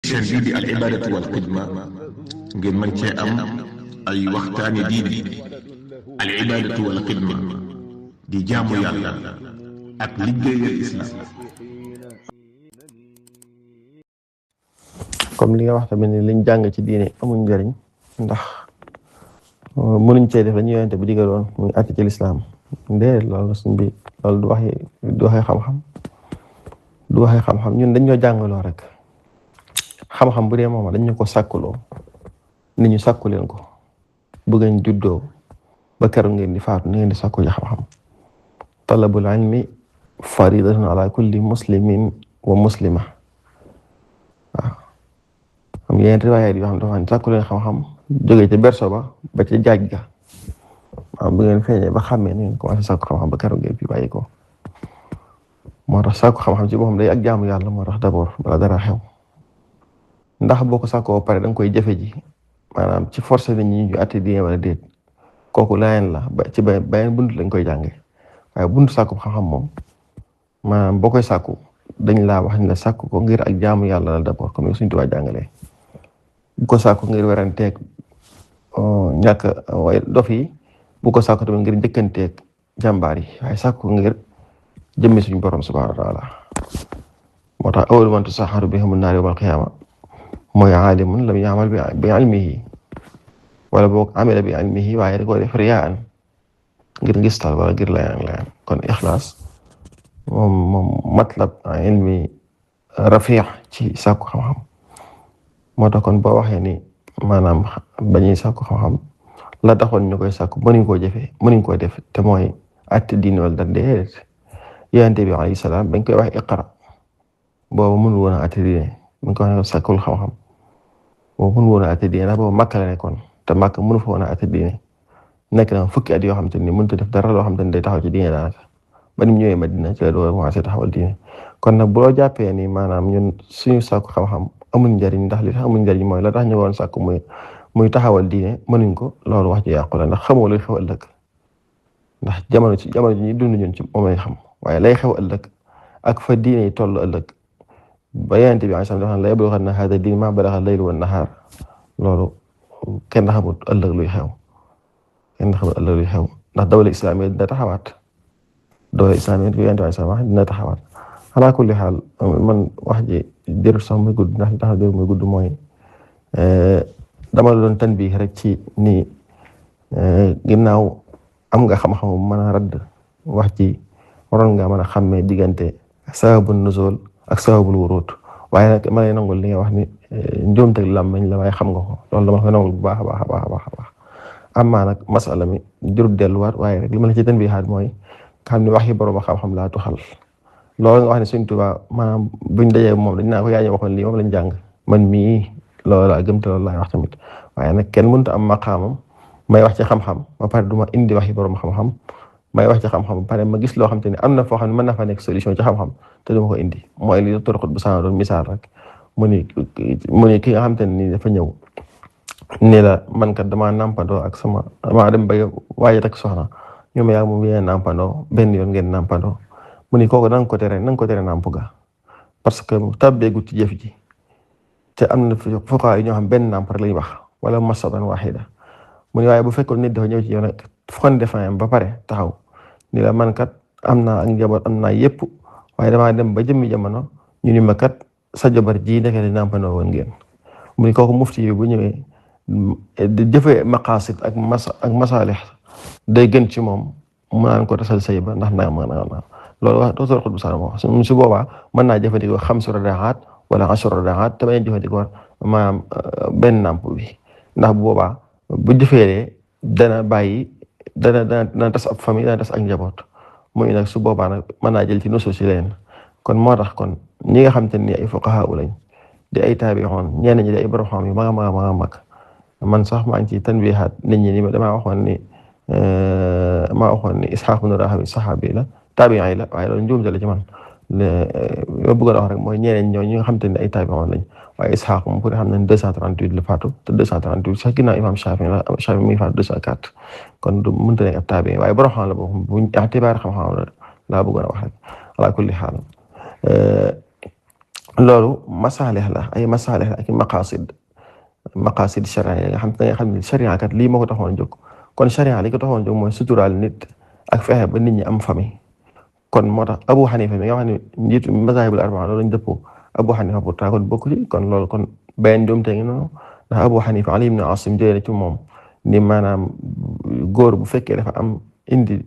chaîne bii di al ibadatu wal xidma ngeen mën cee am ay waxtaani diine. al ibadatu wal xidma di jaamu yàlla ak liggéeyal islam. comme li nga wax tamit ni liñ jàng ci diine amuñ njëriñ ndax mënuñ cee def lañu yonente bi digaloon muy àtte ci lislaam ndee loolu suñ bi loolu du waxee xam-xam ñun dañ ñoo jàngaloo rek xam-xam bu dee moom dañ ñu ko sàkkuloo nit ñu sàkku leen ko bu ngeen juddoo ba keroog ngeen di faatu ni ngeen di sàkku ji xam-xam. talabul ilmi faridatun ala kulli muslimin wa muslima. waaw am yeneen riwaayaat yoo xam dafa sàkku leen xam-xam jógee ci berso ba ci jaaj ga waaw bu ngeen feeñee ba xàmmee ni ngeen commencé sàkku xam-xam ba keroog ngeen fi bàyyi ko. moo tax sàkku xam-xam ci boppam day ak jaamu yàlla moo tax d'abord bala dara xew ndax boo ko sàkkoo pare da nga koy jëfe ji maanaam ci force nit ñi ñu àtte diine wala déet kooku laayeen la ba ci beneen bunt lañ koy jànge waaye buntu sàkku xam-xam moom maanaam boo koy sàkku dañ laa wax ni la sàkku ko ngir ak jaamu yàlla la d'abord comme suñu Tuubaa jàngalee bu ko sàkku ngir weranteeg ñàkk waaye dof yi bu ko sàkku tamit ngir njëkkanteeg jàmbaar yi waaye sàkku ngir jëmmi suñu borom subhaanahu wa taala moo tax awwalu man tusaxaru bihim an-naar yawmal qiyaama mooy aalimun lam ya'mal bi ilmihi wala boog amila bi ilmihi waaye da ko def riyaan ngir ngistal wala ngir layaan kon ixlaas moom matlab ilmi rafiix ci sàkku xam-xam moo tax kon boo waxee ni maanaam bañuy sàkku xam-xam la taxoon ñu koy sàkku mënuñ koo jëfee mënuñ koo def te mooy àtte diine wala dara déedéet yonent bi alayhi salaam bañ koy wax iqra boobu mënul woon a àtte diine bañ koy wax sàkkul xam-xam boobu mënul woon a àtte diine ndax boobu Makka la nekkoon te Makka mënu fa woon a àtte diine nekk na fukki at yoo xam te ni mënut a def dara loo xam te ni day taxaw ci diine daanaka ba ni mu ñëwee Madina ci la doon commencé taxawal diine kon nag boo jàppee ni maanaam ñun suñu sàkku xam-xam amul njariñ ndax li tax amul njariñ mooy la tax ñu woon sàkku muy taxawal diine mënuñ ko loolu wax ji yàqu la ndax xamoo luy xew ëllëg ndax jamono ji ñu dund ñun ci moom lañ xam waaye lay xew ëllëg ak fa diine yi toll ëllëg ba Yonent bi sallallahu alayhi wa sallam la yablughanna haadha diin maa balagha al-laylu wan-nahaar loolu kenn xamul ëllëg luy xew ndax dawla islaamiyya dina taxawaat dawla islaamiyya Yonent bi sallallahu dina taxawaat ala kulli xaal man wax ji jërul sax muy gudd ndax li tax jërul muy gudd mooy dama la doon tanbiih rek ci ni ginnaaw am nga xam-xam mën a radd wax ji waroon nga mën a xàmmee diggante sababun nuzul ak sababul wurud waaye nag ma lay nangul li nga wax ni njuumteg làmmiñ la waaye xam nga ko loolu dama koy nangul bu baax a baax amaa nag masala mi jërul delluwaat waaye rek li ma la ci tanbiihaat mooy xam ni wax yi borom xam-xam laa tuxal loolu nga wax ne Sëriñ Tuubaa maanaam buñ dajee moom dañ naa ko yaa ñu waxoon lii moom lañ jàng man mii loolu laa gëm te loolu laay wax tamit waaye nag kenn mënut a am maqaamam may wax ci xam-xam ba pare du ma indi wax yi borom xam-xam may wax ci xam-xam ba pare ma gis loo xam te ne am na foo xam ne mën na fa nekk solution ci xam-xam te du ma ko indi mooy li Docteur Xutbu Saana doon misaal rek mu ni ki nga xam te ne nii dafa ñëw ni la man kat damaa nàmpandoo ak damaa dem ba waaye rek soxna ñu ma yaa moom yéen nàmpandoo benn yoon ngeen nàmpandoo mu ni kooku na nga ko tere nàmp ga parce que tàbbeegu ci jëf ji te am na fuqahaa yi ñoo xam benn nàmp rek lañuy wax wala masatan wahida mu ni waaye bu fekkoon nit dafa ñëw ci yow nag fukkoon defayam ba pare taxaw ni la man kat am naa ak njaboot am naa yépp waaye damaa dem ba jëmmi jamono ñu ni ma kat sa jabar ji ndekete nàmpandoo woon ngeen mu ni kooku mufti yi bu ñëwee di jëfee maqaasid ak masaalih day gën ci moom mu naan ko tasal say ba ndax naa loolu wax Docteur Xutbu Saana moo su boobaa mën naa jëfandikoo 5 radaaat wala 10 radaaat te bañ a jëfandikoo maanaam benn nàmp bi ndax bu boobaa bu jëfee dana bàyyi dana tas ab famille dana tas ak njaboot muy nag su boobaa nag mën naa jël ci nusu si leen kon moo tax kon ñi nga xam te ni ay fuqahaa lañ di ay taabi'oon ñenn ñi di ay borom xam yu mag man sax maa ngi ci tanbiihaat nit ñi ni damaa waxoon ni Isxaaq ibn Raahawayh saxaabi la taabi'i la waaye loolu njuumte la ci man ma bëggoon a wax rek mooy ñeneen ñi nga xam te ne ay taabi'oon lañ waaye Isxaaq moom ku ne xam ne 238 la faatu te 238 sax ginnaaw imaam Shaafi'i la Shaafi'i mi ngi faatu 204 kon du mënta nekk ab taabi'i waaye borom xam la boobu bu itibaar xam-xam laa bëggoon a wax rek ala kulli xaal loolu masaalih la ay masaalih la ak maqasid sharia nga xam ne sharia kat lii moo ko taxoon jóg kon sharia li ko taxoon jóg mooy suturaal nit ak fexe ba nit ñi am famille kon moo tax Abu Hanifa mi nga xam ne njiitu mazahibul arbaa loolu lañ dëppoo Abu Hanifa pourtant kon bokku ci kon loolu kon benn doomte ngi noonu ndax Abu Hanifa Ali ibn Asim jëlee ci moom ni maanaam góor bu fekkee dafa am indi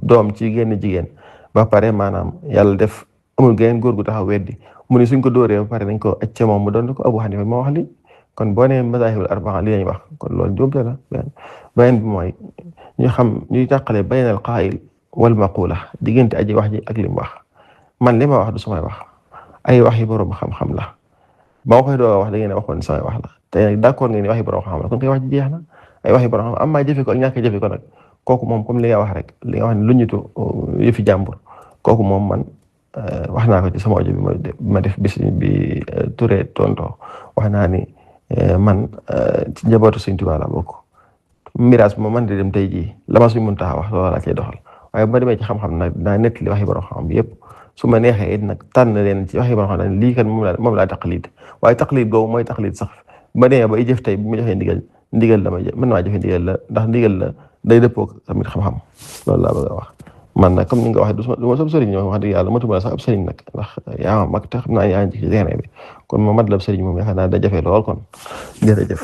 doom ci génn jigéen ba pare maanaam yàlla def amul geneen góor gu taxaw weddi mu ne suñ ko dóoree ba pare dañ ko acce moom mu doon ko Abu Hanifa moo wax li kon boo nee mazahibul arbaa li lañ wax kon loolu doomte la beneen bi mooy ñu xam ñuy tàqale baynal qaa'il wal maqula diggante aji wax ji ak li mu wax man li ma wax du samay wax ay wax yi borom xam-xam la ba ma koy doo wax da ngeen waxoon samay wax la te nag d'accord ngeen ni wax yi borom xam-xam la kon koy wax ji jeex na ay wax yi borom xam am maa jëfe ko ak ñàkk jëfe ko nag kooku moom comme li nga wax rek li nga wax ne lu ñutu yëfi jàmbur kooku moom man wax naa ko ci sama audio bi ma def bis bi Touré tonto wax naa ni man ci njabootu Sëriñ Tuubaa la bokk miraas moom man de dem tey jii la ma suñ mën taxa wax loolu laa cay doxal waaye bu ma demee ci xam-xam nag dinaa nekk li waxi borom xam bi yëpp su ma neexee it nag tànn leen ci waxi borom xam lii kan moom laa taqlid waaye taqlid googu mooy taqlid sax bu ma demee ba ay jëf tey bu ma joxee ndigal la ma jëf mën naa jëfe ndigal la ndax ndigal la day dëppoo tamit xam-xam loolu laa bëgg a wax man nag comme ni nga waxee du ma sab sëriñ ñoo wax dëgg yàlla matuma sax ab sëriñ nag ndax yaa ma mag te xam naa yaa ngi ci terrain bi kon ma mat la ab sëriñ moom yaakaar naa da jafe lool kon jërëjëf